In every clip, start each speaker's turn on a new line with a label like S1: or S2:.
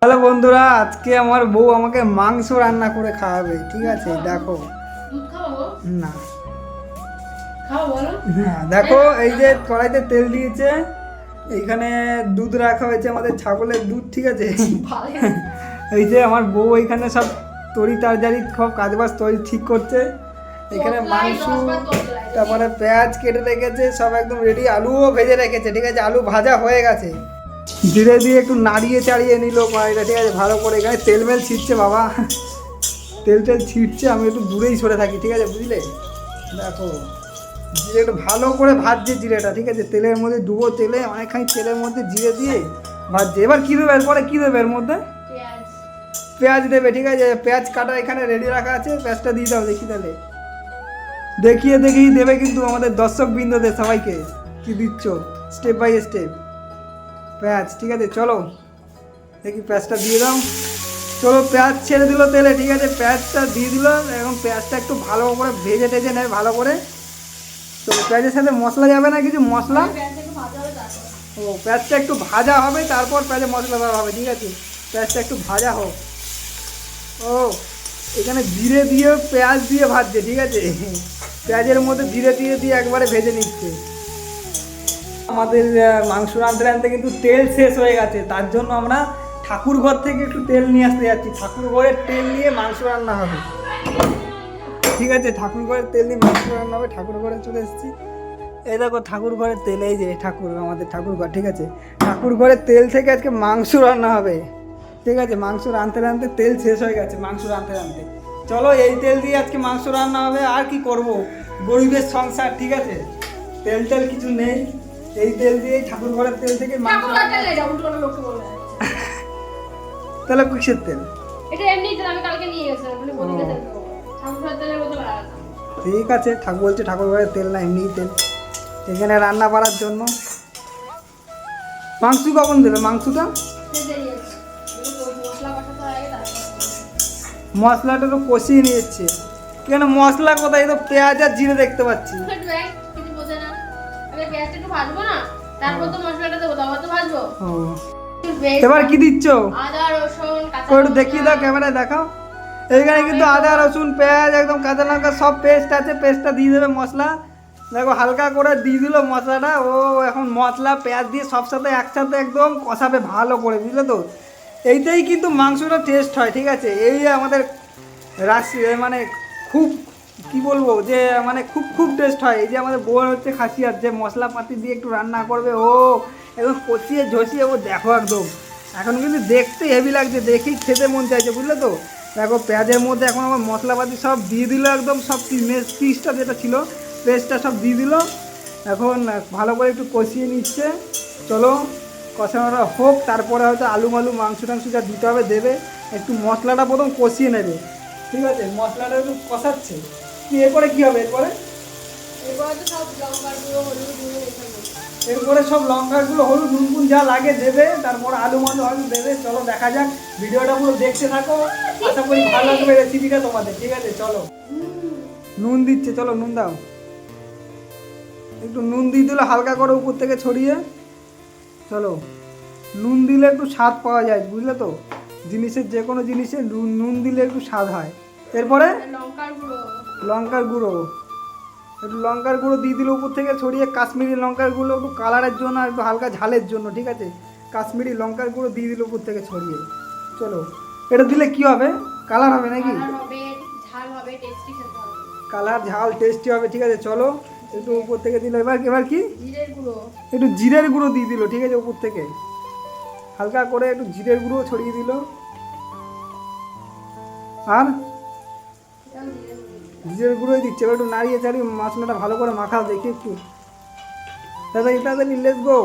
S1: Hello বন্ধুরা, আজকে আমার বউ আমাকে মাংস রান্না করে খাওয়াবে। ঠিক আছে, দেখো। না দেখো, এই যে কড়াইতে তেল দিয়েছে, এইখানে দুধ রাখা হয়েছে, আমাদের ছাগলের দুধ। ঠিক আছে, এই যে আমার বউ এইখানে সব তরি তরকারি সব কাজবাজ তরি ঠিক করছে। এখানে মাংস, তারপরে পেঁয়াজ কেটে রেখেছে, সব একদম রেডি। আলুও ভেজে রেখেছে। ঠিক আছে, আলু ভাজা হয়ে গেছে। ধীরে ধীরে একটু নাড়িয়ে চাড়িয়ে নিল কড়াইটা। ঠিক আছে, ভালো করে। এখানে তেল মেল ছিটছে বাবা, তেল ছিটছে। আমি একটু দূরেই সরে থাকি। ঠিক আছে, বুঝলে? দেখো, জিরে একটু ভালো করে ভাজছে জিরেটা। ঠিক আছে, তেলের মধ্যে ডুবো তেলে অনেকখানি তেলের মধ্যে জিরে দিয়ে ভাজছে। এবার কী দেবে? এরপরে কী দেবে? এর মধ্যে পেঁয়াজ দেবে। ঠিক আছে, পেঁয়াজ কাটা এখানে রেডি রাখা আছে। পেঁয়াজটা দিয়ে দাও। দেখি তাহলে, দেখিয়ে দেবে কিন্তু আমাদের দর্শক বৃন্দদের সবাইকে কি দিচ্ছ, স্টেপ বাই স্টেপ। পেঁয়াজ, ঠিক আছে, চলো দেখি পেঁয়াজটা দিয়ে দাও। চলো, পেঁয়াজ ছেড়ে দিল তেলে। ঠিক আছে, পেঁয়াজটা দিয়ে দিল। এবং পেঁয়াজটা একটু ভালো করে ভেজে টেজে নেয় ভালো করে। তো পেঁয়াজের সাথে মশলা যাবে না কিছু? মশলা, ও পেঁয়াজটা একটু ভাজা হবে, তারপর পেঁয়াজে মশলা দেওয়া হবে। ঠিক আছে, পেঁয়াজটা একটু ভাজা হোক। ও এখানে জিরে দিয়ে পেঁয়াজ দিয়ে ভাজছে। ঠিক আছে, পেঁয়াজের মধ্যে জিরে দিয়ে একবারে ভেজে নিচ্ছে। আমাদের মাংস রাঁধতে রাঁধতে কিন্তু তেল শেষ হয়ে গেছে। তার জন্য আমরা ঠাকুর ঘর থেকে একটু তেল নিয়ে আসতে যাচ্ছি। ঠাকুর ঘরের তেল নিয়ে মাংস রান্না হবে। ঠিক আছে, ঠাকুর ঘরের তেল নিয়ে মাংস রান্না হবে। ঠাকুর ঘরে চলে এসেছি। এই দেখো ঠাকুর ঘরের তেল, এই যে ঠাকুর, আমাদের ঠাকুর ঘর। ঠিক আছে, ঠাকুর ঘরের তেল থেকে আজকে মাংস রান্না হবে। ঠিক আছে, মাংস রাঁধতে রাঁধতে তেল শেষ হয়ে গেছে। মাংস রাঁধতে রাঁধতে চলো, এই তেল দিয়ে আজকে মাংস রান্না হবে। আর কি করব, গরিবের সংসার। ঠিক আছে, তেল কিছু নেই, এই তেল দিয়ে ঠাকুর ঘরের তেল থেকে মাংস। তাহলে কিসের তেল?
S2: এটা এমনি তেল, আমি কালকে নিয়ে গেছিলাম বলে বলি তেল দেবো। ঠাকুর ঘরের তেলের বোতল আলাদা।
S1: ঠিক আছে, ঠাকুর বলছে ঠাকুর ঘরের তেল না, এমনি তেল এখানে রান্না করার জন্য। মাংস কখন দেবে? মাংসটা মশলাটা তো কষিয়ে নিয়েছে। কেন মশলা কোথায়? তো পেঁয়াজ আর জিরে দেখতে পাচ্ছি। এবার কি দিচ্ছ?
S2: আদা রসুন
S1: একটু দেখিয়ে দাও, ক্যামেরায় দেখাও। এইখানে কিন্তু আদা রসুন পেঁয়াজ একদম কাঁচা লঙ্কা সব পেস্ট আছে। পেস্টটা দিয়ে দেবে। মশলা দেখো হালকা করে দিয়ে দিল মশলাটা। ও এখন মশলা পেঁয়াজ দিয়ে সব সাথে একসাথে একদম কষাবে ভালো করে, বুঝলে তো? এইটাই কিন্তু মাংসটা টেস্ট হয়। ঠিক আছে, এই আমাদের মানে খুব কি বলবো, যে মানে খুব টেস্ট হয়। এই যে আমাদের বউয়ের হচ্ছে খাসিয়ার, যে মশলাপাতি দিয়ে একটু রান্না করবে, ও একদম কষিয়ে ঝসিয়ে। ও দেখো একদম এখন কিন্তু দেখতে হেভি লাগছে, দেখেই খেতে মন চাইছে, বুঝলে তো? দেখো পেঁয়াজের মধ্যে এখন আমার মশলাপাতি সব দিয়ে দিল, একদম সব পিসটা যেটা ছিল পেস্টটা সব দিয়ে দিল। এখন ভালো করে একটু কষিয়ে নিচ্ছে। চলো কষানোটা হোক, তারপরে হয়তো আলু মাংস টাংস যা দিতে হবে দেবে। একটু মশলাটা প্রথম কষিয়ে নেবে। ঠিক আছে, মশলাটা একটু কষাচ্ছে। এরপরে কী হবে? এরপরে সব লঙ্কাগুলো হলুদ নুন যা লাগে দেবে, তারপর আলু হয়তো দেবে। চলো দেখা যাক, ভিডিওটা পুরো দেখতে থাকো। আশা করি ভালো লাগবে রেসিপিটা তোমাদের। ঠিক আছে, চলো। নুন দিচ্ছে, চলো নুন দাও। একটু নুন দিয়ে দিলে হালকা করে উপর থেকে ছড়িয়ে। চলো, নুন দিলে একটু স্বাদ পাওয়া যায়, বুঝলে তো? জিনিসের যে কোনো জিনিসে নুন দিলে একটু স্বাদ হয়। এরপরে লঙ্কার গুঁড়ো, একটু লঙ্কার গুঁড়ো দিয়ে দিল উপর থেকে ছড়িয়ে। কাশ্মীরি লঙ্কার গুঁড়ো একটু কালারের জন্য আর একটু হালকা ঝালের জন্য। ঠিক আছে, কাশ্মীরি লঙ্কার গুঁড়ো দিয়ে দিল উপর থেকে ছড়িয়ে। চলো, এটা দিলে কি হবে? কালার হবে নাকি? কালার ঝাল টেস্টি হবে। ঠিক আছে, চলো একটু উপর থেকে দিল। এবার কি? একটু জিরের গুঁড়ো দিয়ে দিল। ঠিক আছে, উপর থেকে হালকা করে একটু জিরের গুঁড়ো ছড়িয়ে দিল। আর জিরের গুঁড়োই দিচ্ছে। এবার একটু নাড়িয়ে চাড়িয়ে মশলাটা ভালো করে মাখাও দেখি একটু। তাড়াতাড়ি লেটস গো,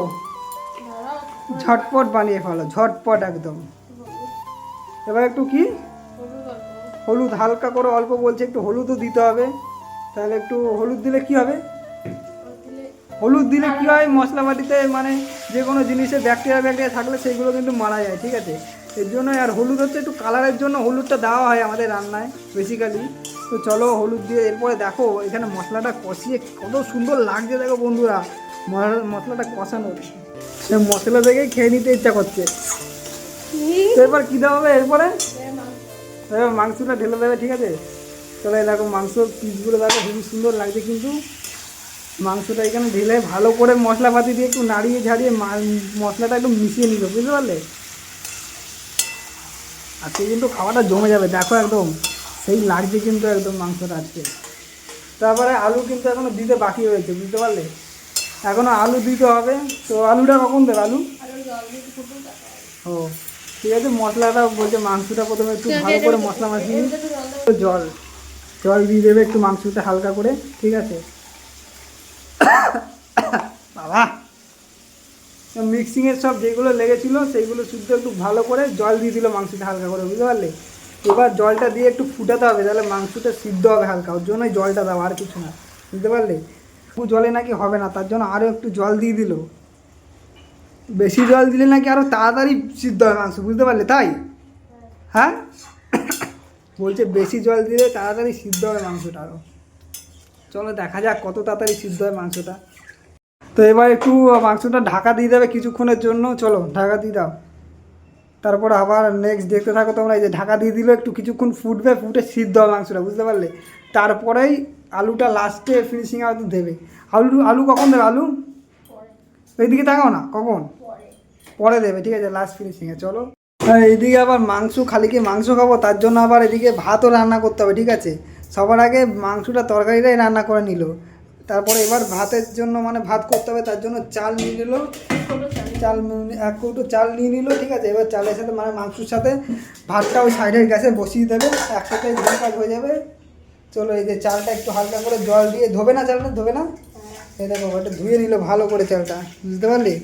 S1: ঝটপট বানিয়ে ফেলো, ঝটপট একদম। এবার একটু কি হলুদ হালকা করে অল্প বলছে, একটু হলুদও দিতে হবে। তাহলে একটু হলুদ দিলে কি হবে? হলুদ দিলে কী হয়, মশলাপাতিতে মানে যে কোনো জিনিসে ব্যাকটেরিয়া থাকলে সেইগুলো কিন্তু মারা যায়। ঠিক আছে, এর জন্য। আর হলুদ হচ্ছে একটু কালারের জন্য হলুদটা দেওয়া হয় আমাদের রান্নায় বেসিক্যালি। তো চলো হলুদ দিয়ে এরপরে দেখো এখানে মশলাটা কষিয়ে কত সুন্দর লাগছে। দেখো বন্ধুরা, মশলাটা কষানো, সে মশলা দেখেই খেয়ে নিতে ইচ্ছা করছে। তো এবার কী দেওয়া হবে এরপরে? এবার মাংসটা ঢেলে দেবে, ঠিক আছে? চলো এই দেখো মাংসর পিসগুলো দেখো খুবই সুন্দর লাগছে, কিন্তু মাংসটা এখানে ঢেলে ভালো করে মশলাপাতি দিয়ে একটু নাড়িয়ে ঝাড়িয়ে মশলাটা একটু মিশিয়ে নিল, বুঝতে পারলে? আজকে কিন্তু খাওয়াটা জমে যাবে, দেখো একদম সেই লাগছে কিন্তু একদম মাংসটা আজকে। তারপরে আলু কিন্তু এখনও দিতে বাকি রয়েছে, বুঝতে পারলে? এখনও আলু দিতে হবে। তো আলুটা কখন দেবে? আলু ও ঠিক আছে, মশলাটা বলছে মাংসটা প্রথমে একটু ভালো করে মশলা মাখিয়ে জল জল দিয়ে দেবে একটু মাংসটা হালকা করে, ঠিক আছে? বাবা মিক্সিংয়ের সব যেগুলো লেগেছিলো সেইগুলো শুদ্ধ একটু ভালো করে জল দিয়ে দিল মাংসটা হালকা করে, বুঝতে পারলে? এবার জলটা দিয়ে একটু ফুটাতে হবে, তাহলে মাংসটা সিদ্ধ হবে হালকা, ওর জন্যই জলটা দাও, আর কিছু না, বুঝতে পারলে? জলে নাকি হবে না, তার জন্য আরও একটু জল দিয়ে দিল। বেশি জল দিলে নাকি আরও তাড়াতাড়ি সিদ্ধ হয় মাংস, বুঝতে পারলে? তাই হ্যাঁ বলছে বেশি জল দিলে তাড়াতাড়ি সিদ্ধ হয় মাংসটা আরও। চলো দেখা যাক কত তাড়াতাড়ি সিদ্ধ হয় মাংসটা। তো এবার একটু মাংসটা ঢাকা দিয়ে দেবে কিছুক্ষণের জন্য, চলো ঢাকা দিয়ে দাও। তারপর আবার নেক্সট দেখতে থাকো তোমরা। এই যে ঢাকা দিয়ে দিল, একটু কিছুক্ষণ ফুটবে, ফুটে সিদ্ধ হবে মাংসটা, বুঝতে পারলে? তারপরেই আলুটা লাস্টে ফিনিশিং আলু দেবে। আলু কখন দেবে? আলু এইদিকে তাকাও না, কখন? পরে দেবে, ঠিক আছে, লাস্ট ফিনিশিংয়ে। চলো এইদিকে আবার মাংস, খালি কি মাংস খাবো, তার জন্য আবার এদিকে ভাতও রান্না করতে হবে, ঠিক আছে? সবার আগে মাংসটা তরকারিটাই রান্না করে নিল, তারপরে এবার ভাতের জন্য মানে ভাত করতে হবে, তার জন্য চাল নিয়ে নিল, চাল 1 কৌটো চাল নিয়ে নিল, ঠিক আছে? এবার চালের সাথে মানে মাংসের সাথে ভাতটা ওই সাইডের গ্যাসে বসিয়ে দেবে, একসাথে ধুয়ে কাজ হয়ে যাবে। চলো এই যে চালটা একটু হালকা করে জল দিয়ে ধোবে না, চালটা ধোবে না, এই দেখো ওটা ধুয়ে নিল ভালো করে চালটা, বুঝতে পারলি?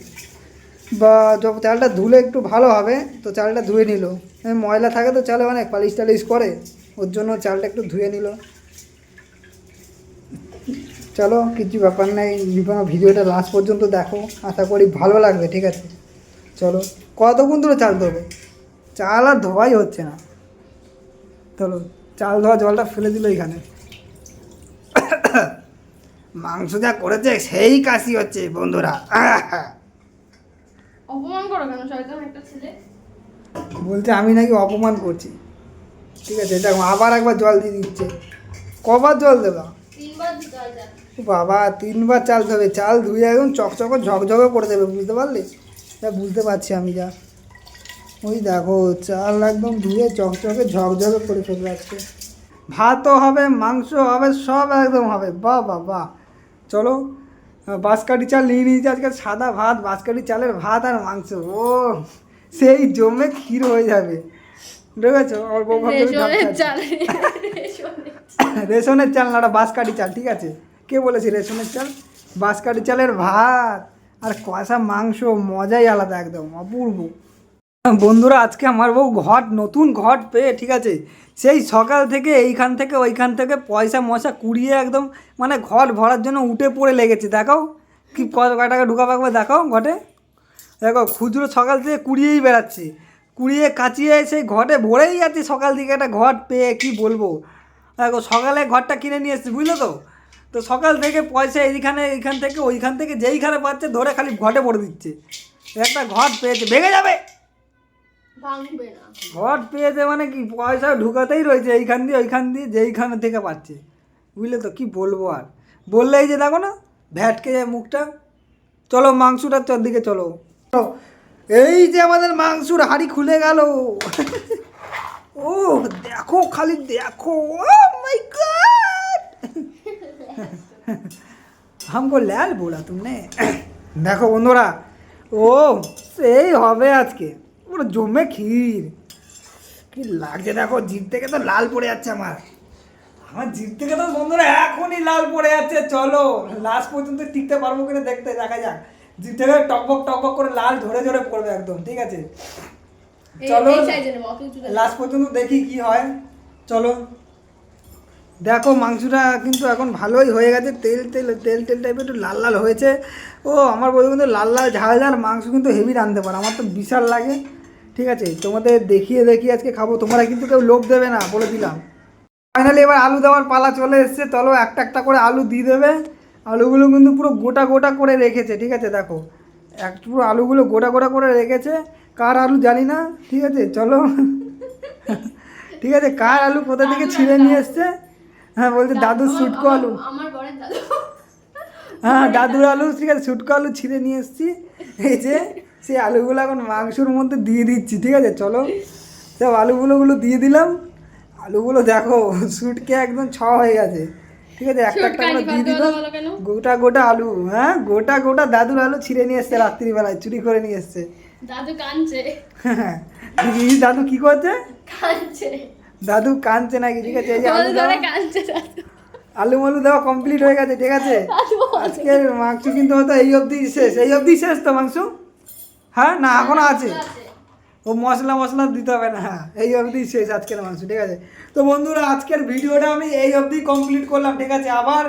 S1: বা যখন চালটা ধুলে একটু ভালো হবে, তো চালটা ধুয়ে নিল। ময়লা থাকে তো চালে, অনেক পালিশ টালিশ করে, ওর জন্য চালটা একটু ধুয়ে নিল। চলো কিছু ব্যাপার নেই, ভিডিওটা লাস্ট পর্যন্ত দেখো, আশা করি ভালো লাগবে, ঠিক আছে? চলো কতক্ষণ ধরে চাল ধোবে, চাল আর ধোয়াই হচ্ছে না। চলো চাল ধোয়া জলটা ফেলে দিল এখানে। মাংস যা করেছে সেই কাশি হচ্ছে বন্ধুরা।
S2: অপমান করো কেন শয়তান একটা ছেলে?
S1: বলছে আমি নাকি অপমান করছি, ঠিক আছে? দেখো আবার একবার জল দিয়ে দিচ্ছে, কবার জল দেবা?
S2: 3বার দিতে হয় যা।
S1: বাবা 3বার চাল ধোবে, চাল ধুয়ে একদম চকচকে ঝকঝকে করে দেবে, বুঝতে পারলি? তা বুঝতে পারছি আমি, যা ওই দেখো চাল একদম ধুয়ে চকচকে ঝকঝকে করে ফেলবে আজকে। ভাতও হবে, মাংস হবে, সব একদম হবে, বাহ বাহ বাহ। চলো বাঁশকাঠি চাল নিয়ে নিয়েছি আজকে, সাদা ভাত, বাঁশকাঠি চালের ভাত আর মাংস, ও সেই জমে ক্ষীর হয়ে যাবে, বুঝেছো? অল্প রেশনের চাল না, ওটা বাঁশকাঠি চাল, ঠিক আছে? কে বলেছে রেশনের চাল? বাঁশকাঠি চালের ভাত আর কষা মাংস, মজাই আলাদা, একদম অপূর্ব। বন্ধুরা আজকে আমার বউ নতুন ঘট পেয়ে, ঠিক আছে, সেই সকাল থেকে এইখান থেকে ওইখান থেকে পয়সা মশা কুড়িয়ে একদম মানে ঘট ভরার জন্য উঠে পড়ে লেগেছে। দেখাও কি কত টাকা ঢুকা পাকবে, দেখাও ঘটে, দেখো খুচরো সকাল থেকে কুড়িয়েই বেড়াচ্ছে, কুড়িয়ে কাচিয়ে সেই ঘটে ভরেই যাচ্ছে সকাল থেকে। একটা ঘট পেয়ে কি বলবো, দেখো সকালে ঘরটা কিনে নিয়ে এসেছি, বুঝলো তো? তো সকাল থেকে পয়সা এইখান থেকে ওইখান থেকে যেইখানে পাচ্ছে ধরে খালি ঘটে ভরে দিচ্ছে। একটা ঘট পেয়েছে, ভেঙে যাবে,
S2: ভাঙবে না।
S1: ঘট পেয়েছে মানে কি, পয়সা ঢুকাতেই রয়েছে এইখান দিয়ে ওইখান দিয়ে যেইখানে থেকে পাচ্ছে, বুঝলে তো? কি বলবো আর, বললেই যে দেখো না ভ্যাটকে যায় মুখটা। চলো মাংসটার চারদিকে চলো। এই যে আমাদের মাংসুর হাঁড়ি খুলে গেল। ও দেখো খালি দেখো, ও মাই গড, हमको लाल बोला तुमने। দেখো বন্ধুরা, ও সেই হবে আজকে পুরো জমে ক্ষীর, কি লাগছে দেখো, জিভ থেকে তো লাল পড়ে যাচ্ছে আমার জিভ থেকে তো বন্ধুরা এখনই লাল পড়ে যাচ্ছে। চলো লাস্ট পর্যন্ত টিকতে পারবো কিনা দেখতে, দেখা যাক। জিভ থেকে টকবক টকবক করে লাল ঝরে ঝরে পড়বে একদম, ঠিক আছে? চলো লাস্ট পর্যন্ত দেখি কি হয়। চলো দেখো মাংসটা কিন্তু এখন ভালোই হয়ে গেছে, তেল তেল তেল তেল টাইপের একটু লাল লাল হয়েছে। ও আমার বই কিন্তু লাল লাল ঝাল ঝাল মাংস কিন্তু হেভি রাঁধতে পারে, আমার তো বিশাল লাগে, ঠিক আছে? তোমাদের দেখিয়ে আজকে খাবো, তোমরা কিন্তু কেউ লোভ দেবে না, বলে দিলাম। ফাইনালি এবার আলু দেওয়ার পালা চলে এসছে, চলো একটা একটা করে আলু দিয়ে দেবে। আলুগুলো কিন্তু পুরো গোটা গোটা করে রেখেছে, ঠিক আছে? দেখো পুরো আলুগুলো গোটা গোটা করে রেখেছে, কার আলু জানি না, ঠিক আছে চলো। ঠিক আছে, কার আলু কোথা থেকে ছিঁড়ে নিয়ে এসছে? হ্যাঁ বলছে দাদুর শুটকো আলু।
S2: আমার বরের দাদু।
S1: হ্যাঁ দাদুর আলু, ঠিক আছে শুটকো আলু ছিঁড়ে নিয়ে এসছি। এই যে সেই আলুগুলো এখন মাংসর মধ্যে দিয়ে দিচ্ছি, ঠিক আছে চলো। সব আলুগুলো দিয়ে দিলাম। আলুগুলো দেখো শুটকে একদম ছ হয়ে গেছে, ঠিক আছে একটা একটা করে দিয়ে দিলাম। গোটা আলু, হ্যাঁ গোটা দাদুর আলু ছিঁড়ে নিয়ে এসছে রাত্রিবেলায়, চুরি করে নিয়ে এসছে।
S2: দাদু কাঁদছে।
S1: হ্যাঁ দাদু কি করছে?
S2: কাঁদছে।
S1: দাদু কাঁদছে নাকি? ঠিক আছে এই যে আলু
S2: ধরে
S1: দেওয়া,
S2: কাঁদছে দাদু।
S1: আলু মালু দেওয়া কমপ্লিট হয়ে গেছে, ঠিক আছে। আজকের মাংস কিন্তু হয়তো এই অবধি শেষ, এই অবধি শেষ তো মাংস? হ্যাঁ না এখনো আছে? ও মশলা দিতে হবে না, হ্যাঁ এই অবধি শেষ আজকের মাংস, ঠিক আছে। তো বন্ধুরা আজকের ভিডিওটা আমি এই অবধি কমপ্লিট করলাম, ঠিক আছে। আবার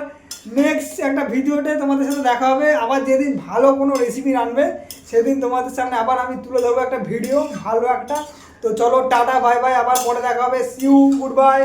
S1: নেক্সট একটা ভিডিওতে তোমাদের সাথে দেখা হবে। আবার যেদিন ভালো কোনো রেসিপি রানবে সেদিন তোমাদের সামনে আবার আমি তুলে ধরবো একটা ভিডিও ভালো একটা। তো চলো টাটা বাই বাই, আবার পরে দেখা হবে। See you, good bye.